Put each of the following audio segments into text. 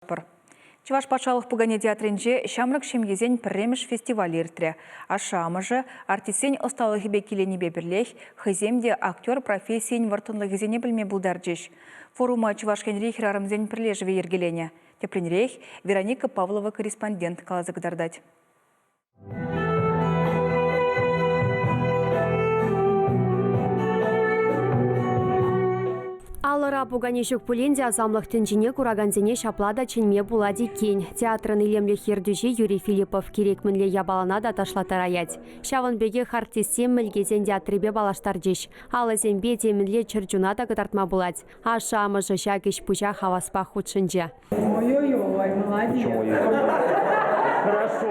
Чуваш патшалық пугане театринже шамрак шемгезен премеш фестиваль иртре. А шамыжы артисен осталығы бекеленебе бірлех, хыземде актер профессиен вартынлығызене білме бұлдарджеш. Форума Чувашкен рарымзен прилежеве ергелене. Тепринрейх Вероника Павлова корреспондент қалазыгдардать. Алыра пуганешек пуленде азамлық тінжіне кураганзене шаплада ченме булади кен. Театрын илемле хердюжи Юрий Филиппов керекмінле ябалана да ташлатараять. Шавынбеге хартисем мілгезенде атребе балаштар деш. Алы зембе демінле чырджуна да гытартма булать. А шамыжы шакеш пуча хаваспа худшынже. Ой-ой-ой, молодец. Хорошо.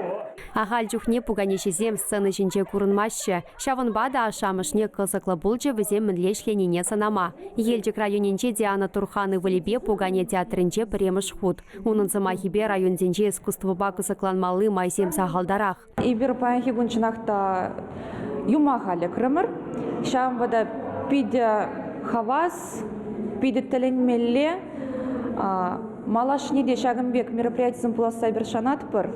Ахал жүхне пуганешезем сцены жінже курынмашы. Шавынбада ашамышне кызықлы бұлжы візем мінлешленіне санама. Елжік районенче Диана Турханы вылебе пугане театрынче премыш худ. Унын замахибе районзенче искусствоба кызықланмалы майсем сағалдарах. Ибір паянхи гунчынақта юмахалі крымыр. Шавынбада пиде хавас, пиде тәленмелле, малашнеде шагынбек мероприятиесін пуласа бір шанатпыр.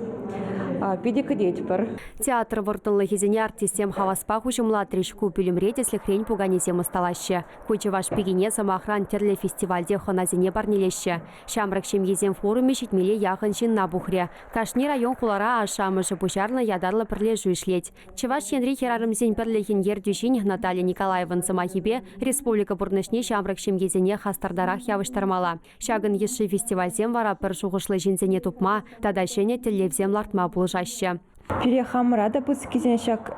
Театр выртынлы хезене артистем хаваспа хужымла тришку пүлімредеслі хрень пуганезем ұсталашы. Кучеваш пегене самахран терлі фестивальде хоназене барнелеші. Шамрак шемгезем форуме шетмеле яғын жинна бұхре. Кашни район хулара ашамыжы пушарлы ядарлы пірле жуишлеть. Чеваш шенри херарымзен пірлехін ердюшин Наталья Николаевын самахибе республика бұрнышне шамрак шемгезене хастардарах явыштармала. Шагын еші фестивальзем вара пір жуғышлы жинзене тупма, тада шене телевзем лартма бұл жаще. Перехамрада бұз кезеншак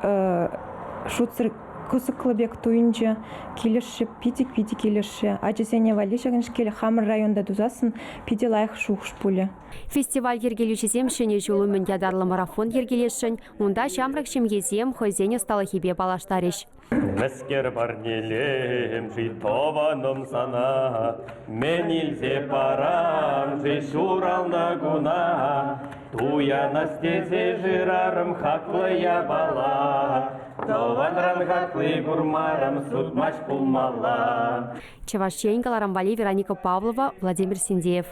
шуцыр күсіклібек туынжы келіші, пиди келіші. Ачысене валешагынш келі хамыр районда дузасын пиди лайық шуғыш пулі. Фестиваль ергелюшізем шыне жулымен ядарлы марафон ергелешін, онда шамрак шемгезем хойзене сталы хебе балаштарыш. Мәскер барнелем, житованым сана, мен илзе парам, жи шурална гуна, туя настезе жирарым хаклыя бала, тованран хаклы гурмарам судмаш пулмала. Чевашченко, Ларамбали, Вероника Павлова, Владимир Синдеев.